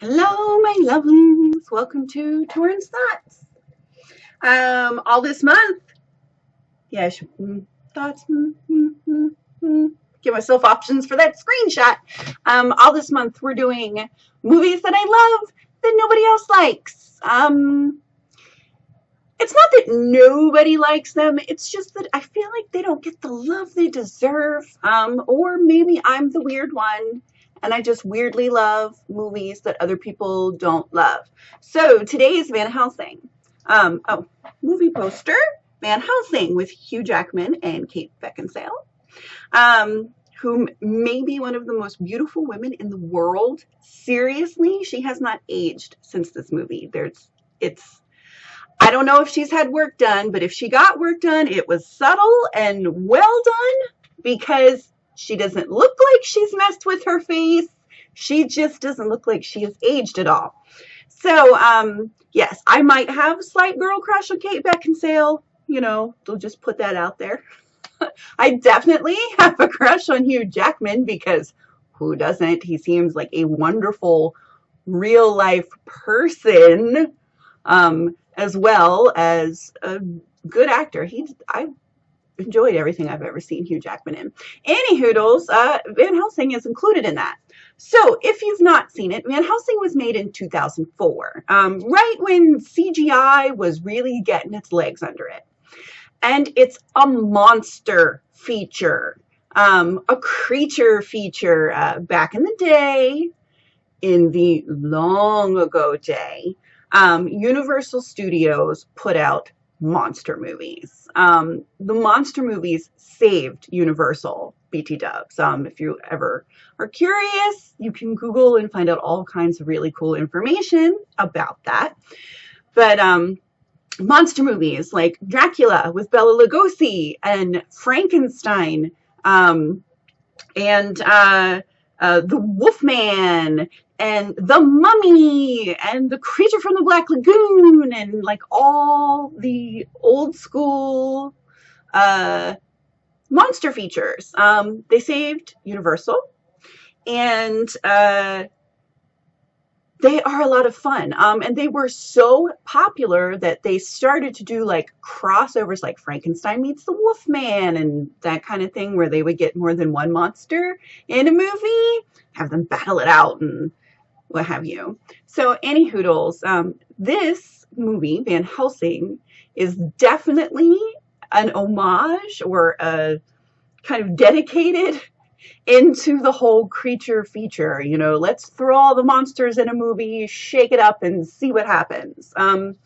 Hello, my lovelies. Welcome to Torrin's Thoughts. All this month, yes, thoughts. Give myself options for that screenshot. All this month, we're doing movies that I love that nobody else likes. It's not that nobody likes them. It's just that I feel like they don't get the love they deserve. Or maybe I'm the weird one and I just weirdly love movies that other people don't love. So today's Van Helsing. Movie poster, Van Helsing with Hugh Jackman and Kate Beckinsale, who may be one of the most beautiful women in the world. Seriously, she has not aged since this movie. I don't know if she's had work done, but if she got work done, it was subtle and well done because she doesn't look like she's messed with her face. She just doesn't look like she has aged at all. So, yes, I might have a slight girl crush on Kate Beckinsale. They'll just put that out there. I definitely have a crush on Hugh Jackman because who doesn't? He seems like a wonderful real life person. As well as a good actor. I've enjoyed everything I've ever seen Hugh Jackman in. Anywhoodles, Van Helsing is included in that. So if you've not seen it, Van Helsing was made in 2004, right when CGI was really getting its legs under it. And it's a monster feature, a creature feature back in the day, in the long ago day. Universal Studios put out monster movies. The monster movies saved Universal, BT dubs. If you ever are curious, you can Google and find out all kinds of really cool information about that. But monster movies like Dracula with Bela Lugosi and Frankenstein and the Wolfman and the Mummy and the Creature from the Black Lagoon and like all the old school monster features. They saved Universal, and they are a lot of fun. And they were so popular that they started to do like crossovers like Frankenstein meets the Wolfman and that kind of thing where they would get more than one monster in a movie, have them battle it out and what have you. So anywhoodles, this movie, Van Helsing, is definitely an homage or a kind of dedicated into the whole creature feature. Let's throw all the monsters in a movie, shake it up and see what happens. The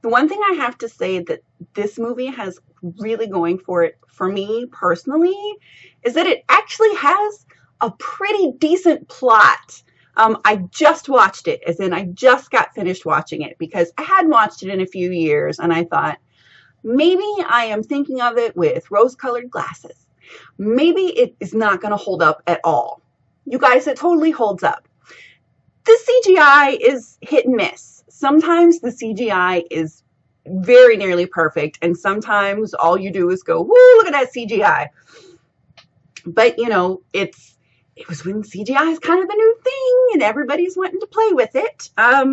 one thing I have to say that this movie has really going for it, for me personally, is that it actually has a pretty decent plot. I just watched it, as in I just got finished watching it because I hadn't watched it in a few years and I thought, maybe I am thinking of it with rose-colored glasses. Maybe it is not going to hold up at all. You guys, it totally holds up. The CGI is hit and miss. Sometimes the CGI is very nearly perfect, and sometimes all you do is go, woo, look at that CGI. But, it was when CGI is kind of the new thing, and everybody's wanting to play with it. I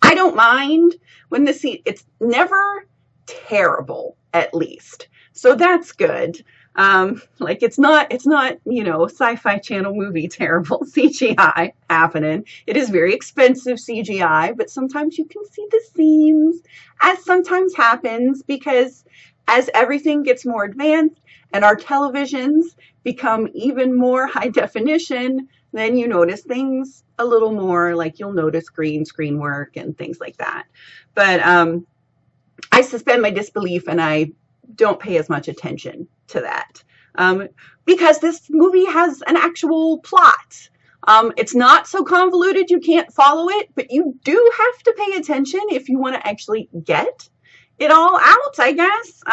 don't mind when it's never terrible, at least. So that's good. It's not, Sci-Fi Channel movie terrible CGI happening. It is very expensive CGI, but sometimes you can see the seams, as sometimes happens, because as everything gets more advanced and our televisions become even more high definition, then you notice things a little more, like you'll notice green screen work and things like that. But I suspend my disbelief and I don't pay as much attention to that because this movie has an actual plot. It's not so convoluted you can't follow it, but you do have to pay attention if you want to actually get it all out, I guess.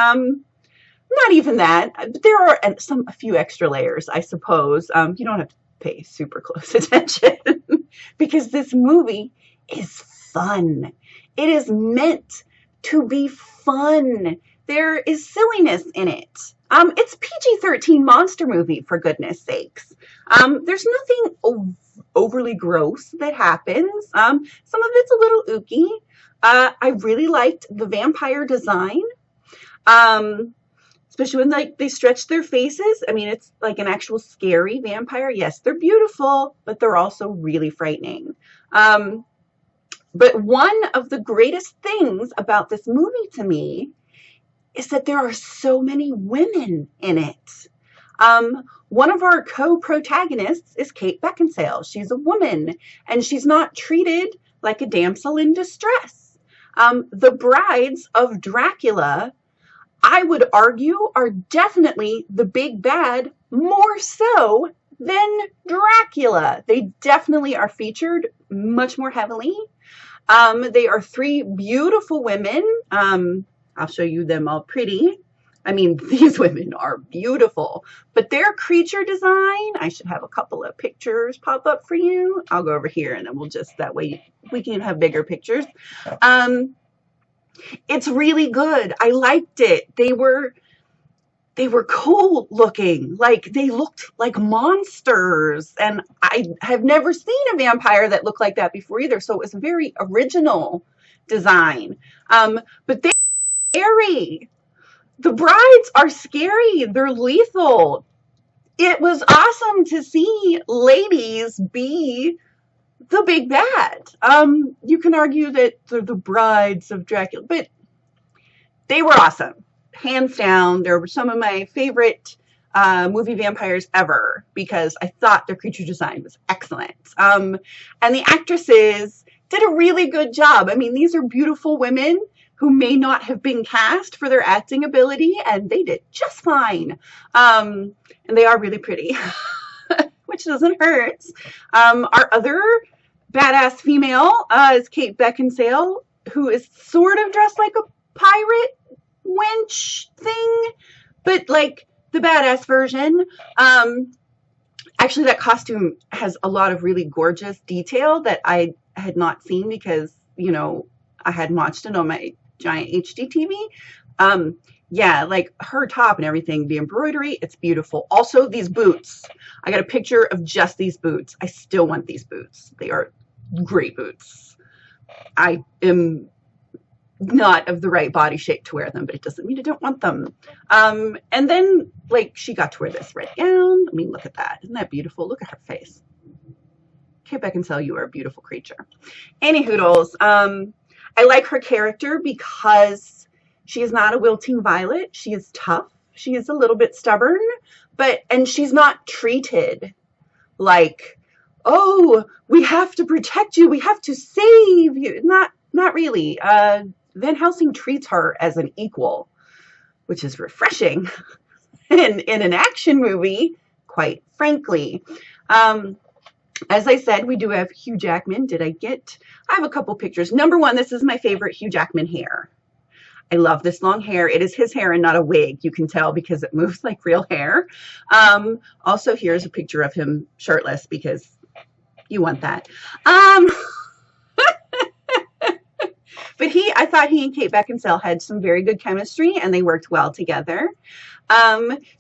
Not even that, but there are a few extra layers, I suppose. You don't have to pay super close attention because this movie is fun. It is meant to be fun. There is silliness in it. It's PG-13 monster movie, for goodness sakes. There's nothing overly gross that happens. Some of it's a little ooky. I really liked the vampire design. Um, Especially when like they stretch their faces. I mean, it's like an actual scary vampire. Yes, they're beautiful, but they're also really frightening. Um, but one of the greatest things about this movie to me is that there are so many women in it. One of our co-protagonists is Kate Beckinsale. She's a woman, and she's not treated like a damsel in distress. The brides of Dracula, I would argue, are definitely the big bad, more so than Dracula. They definitely are featured much more heavily. They are three beautiful women. I'll show you them all pretty. I mean, these women are beautiful, but their creature design, I should have a couple of pictures pop up for you. I'll go over here and then we'll just, that way we can have bigger pictures. It's really good. I liked it. They were cool looking. Like they looked like monsters. And I have never seen a vampire that looked like that before either. So it was a very original design. But they're scary. The brides are scary. They're lethal. It was awesome to see ladies be the big bad. You can argue that they're the brides of Dracula, but they were awesome. Hands down, they were some of my favorite movie vampires ever because I thought their creature design was excellent. And the actresses did a really good job. I mean, these are beautiful women who may not have been cast for their acting ability, and they did just fine. And they are really pretty, which doesn't hurt. Our other badass female is Kate Beckinsale, who is sort of dressed like a pirate wench thing, but like the badass version. Actually, that costume has a lot of really gorgeous detail that I had not seen because, you know, I hadn't watched it on my giant HD TV. Yeah, like her top and everything, the embroidery, it's beautiful. Also, these boots. I got a picture of just these boots. I still want these boots. They are great boots. I am not of the right body shape to wear them, but it doesn't mean I don't want them. And then, like, she got to wear this red gown. I mean, look at that. Isn't that beautiful? Look at her face. Kate Beckinsale, you are a beautiful creature. Anyhoodles, I like her character because she is not a wilting violet. She is tough. She is a little bit stubborn, and she's not treated like, oh, we have to protect you. We have to save you. Not really. Van Helsing treats her as an equal, which is refreshing in an action movie, quite frankly. As I said, we do have Hugh Jackman. I have a couple pictures. Number one, this is my favorite Hugh Jackman hair. I love this long hair. It is his hair and not a wig. You can tell because it moves like real hair. Also, here's a picture of him shirtless because you want that. But I thought he and Kate Beckinsale had some very good chemistry and they worked well together.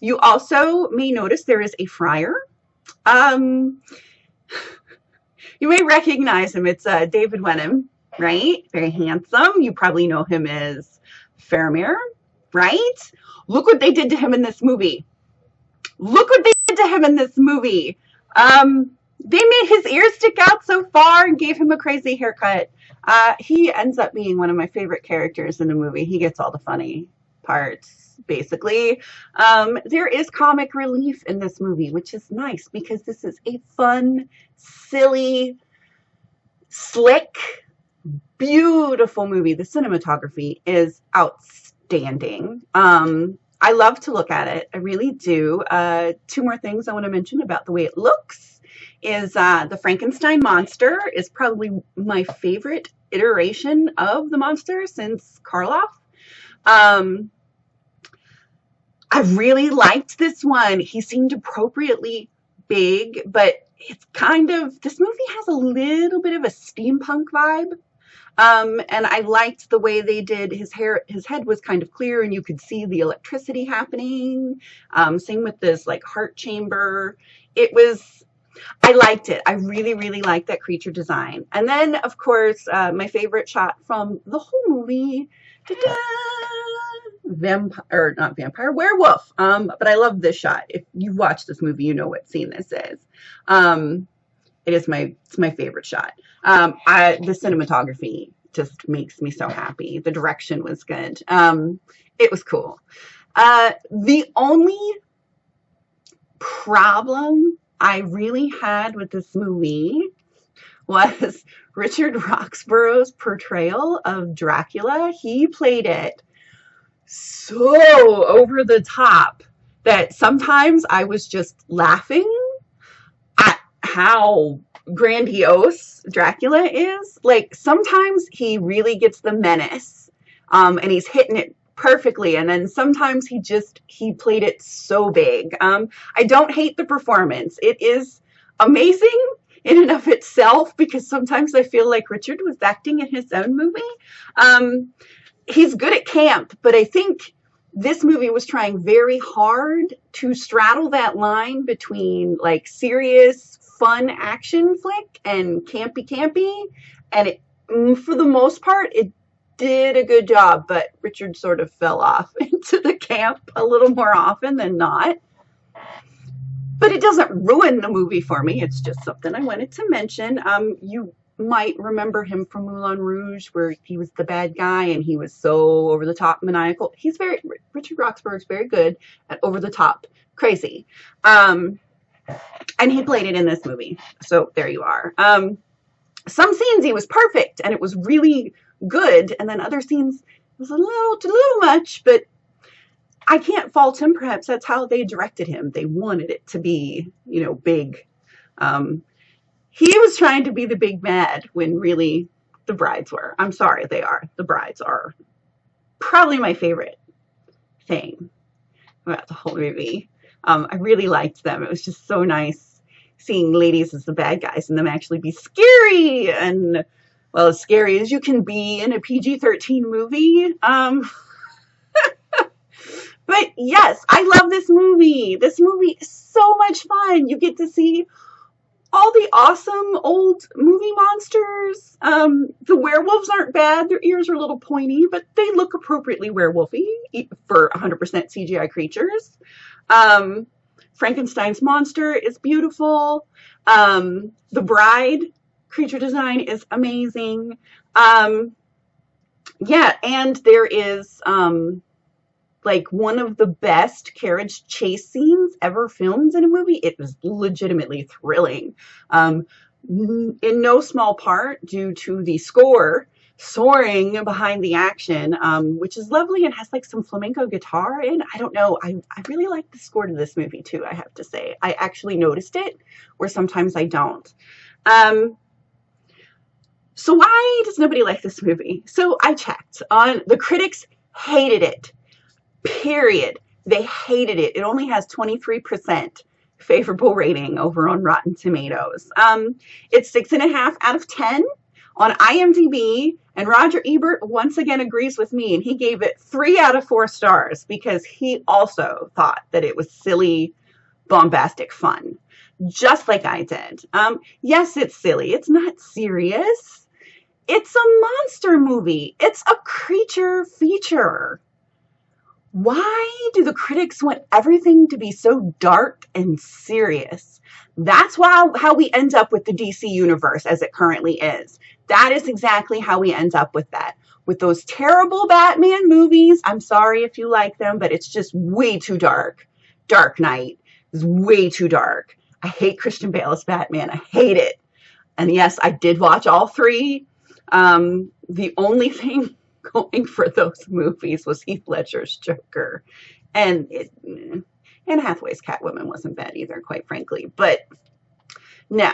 You also may notice there is a friar. You may recognize him. It's David Wenham, right? Very handsome. You probably know him as Faramir, right? Look what they did to him in this movie. Look what they did to him in this movie. They made his ears stick out so far and gave him a crazy haircut. He ends up being one of my favorite characters in the movie. He gets all the funny parts, basically. There is comic relief in this movie, which is nice because this is a fun, silly, slick, beautiful movie. The cinematography is outstanding. I love to look at it. I really do. Two more things I want to mention about the way it looks is the Frankenstein monster is probably my favorite iteration of the monster since Karloff. I really liked this one. He seemed appropriately big, but it's this movie has a little bit of a steampunk vibe. And I liked the way they did his hair. His head was kind of clear and you could see the electricity happening. Same with this like heart chamber. It was I liked it. I really, really liked that creature design. And then, of course, my favorite shot from the whole movie, ta-da, vampire, not vampire, werewolf. But I love this shot. If you've watched this movie, you know what scene this is. It's my favorite shot. The cinematography just makes me so happy. The direction was good. It was cool. The only problem I really had with this movie was Richard Roxburgh's portrayal of Dracula. He played it so over the top that sometimes I was just laughing at how grandiose Dracula is. Like, sometimes he really gets the menace, and he's hitting it perfectly, and then sometimes he played it so big. I don't hate the performance. It is amazing in and of itself, because sometimes I feel like Richard was acting in his own movie. He's good at camp, but I think this movie was trying very hard to straddle that line between like serious, fun action flick and campy, and for the most part, it did a good job, but Richard sort of fell off into the camp a little more often than not. But it doesn't ruin the movie for me. It's just something I wanted to mention. You might remember him from Moulin Rouge, where he was the bad guy and he was so over the top maniacal. Richard Roxburgh is very good at over the top crazy. And he played it in this movie. So there you are. Some scenes he was perfect and it was really good, and then other scenes was a little much, but I can't fault him. Perhaps that's how they directed him. They wanted it to be, big. He was trying to be the big bad when really the brides were. I'm sorry, they are. The brides are probably my favorite thing about the whole movie. I really liked them. It was just so nice seeing ladies as the bad guys and them actually be scary, and well, as scary as you can be in a PG-13 movie. But yes, I love this movie. This movie is so much fun. You get to see all the awesome old movie monsters. The werewolves aren't bad. Their ears are a little pointy, but they look appropriately werewolfy for 100% CGI creatures. Frankenstein's monster is beautiful. The bride creature design is amazing. Yeah, and there is like one of the best carriage chase scenes ever filmed in a movie. It was legitimately thrilling. In no small part due to the score soaring behind the action, which is lovely and has like some flamenco guitar in. I don't know. I really like the score to this movie too, I have to say. I actually noticed it, where sometimes I don't. So why does nobody like this movie? So I checked on the critics hated it. Period. They hated it. It only has 23% favorable rating over on Rotten Tomatoes. It's 6.5 out of 10 on IMDb, and Roger Ebert once again agrees with me, and he gave it 3 out of 4 stars because he also thought that it was silly, bombastic fun, just like I did. Yes, it's silly. It's not serious. It's a monster movie. It's a creature feature. Why do the critics want everything to be so dark and serious? That's how we end up with the DC universe as it currently is. That is exactly how we end up with that. With those terrible Batman movies, I'm sorry if you like them, but it's just way too dark. Dark Knight is way too dark. I hate Christian Bale as Batman. I hate it. And yes, I did watch all 3. The only thing going for those movies was Heath Ledger's Joker, and Anne Hathaway's Catwoman wasn't bad either, quite frankly. But no,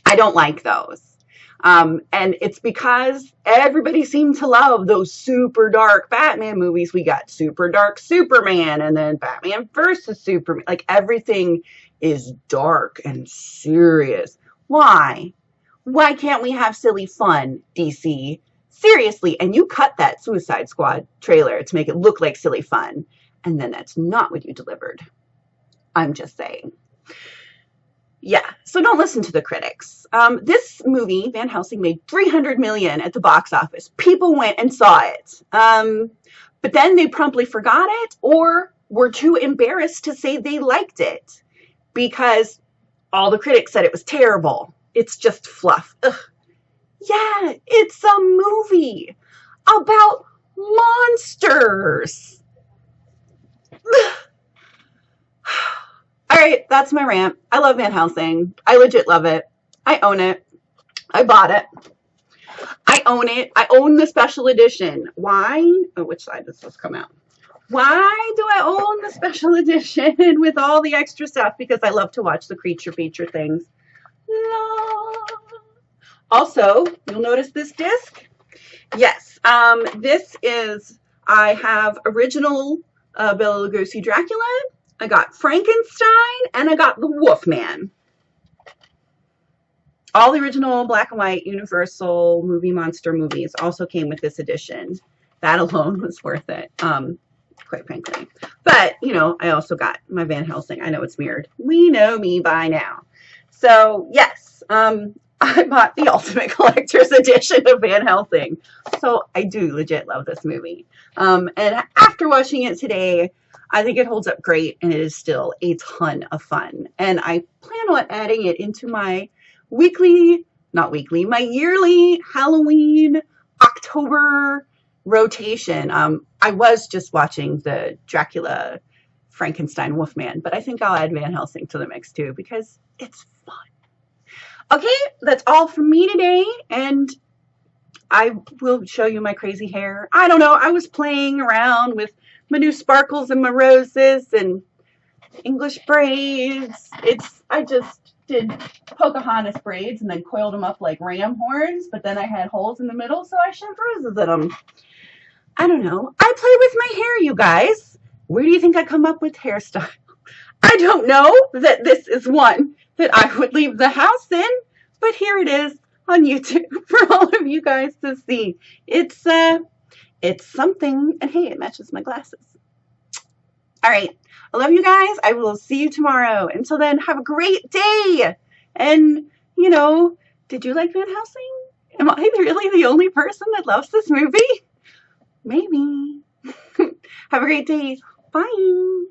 I don't like those, and it's because everybody seemed to love those super dark Batman movies. We got super dark Superman, and then Batman versus Superman. Like, everything is dark and serious. Why can't we have silly fun, DC? Seriously, and you cut that Suicide Squad trailer to make it look like silly fun, and then that's not what you delivered. I'm just saying. Yeah, so don't listen to the critics. This movie, Van Helsing, made $300 million at the box office. People went and saw it. But then they promptly forgot it or were too embarrassed to say they liked it because all the critics said it was terrible. It's just fluff. Ugh. Yeah, it's a movie about monsters. All right, that's my rant. I love Van Helsing. I legit love it. I own it. I bought it. I own it. I own the special edition. Why? Oh, which side does this come out? Why do I own the special edition with all the extra stuff? Because I love to watch the creature feature things. Also, you'll notice this disc. Yes, this is, I have original Bela Lugosi Dracula. I got Frankenstein, and I got the Wolfman. All the original black and white Universal movie monster movies also came with this edition. That alone was worth it, quite frankly. But, you know, I also got my Van Helsing. I know it's weird. We know me by now. So, yes, I bought the Ultimate Collector's Edition of Van Helsing. So I do legit love this movie. And after watching it today, I think it holds up great, and it is still a ton of fun. And I plan on adding it into my my yearly Halloween October rotation. I was just watching the Dracula Frankenstein Wolfman, but I think I'll add Van Helsing to the mix too because it's fun. Okay, that's all from me today, and I will show you my crazy hair. I don't know, I was playing around with my new sparkles and my roses and English braids. I just did Pocahontas braids and then coiled them up like ram horns, but then I had holes in the middle, so I shoved roses in them. I don't know. I play with my hair, you guys. Where do you think I come up with hairstyle? I don't know that this is one that I would leave the house in, but here it is on YouTube for all of you guys to see. It's something, and hey, it matches my glasses. All right. I love you guys. I will see you tomorrow. Until then, have a great day. And, you know, did you like Van Helsing? Am I really the only person that loves this movie? Maybe. Have a great day. Bye.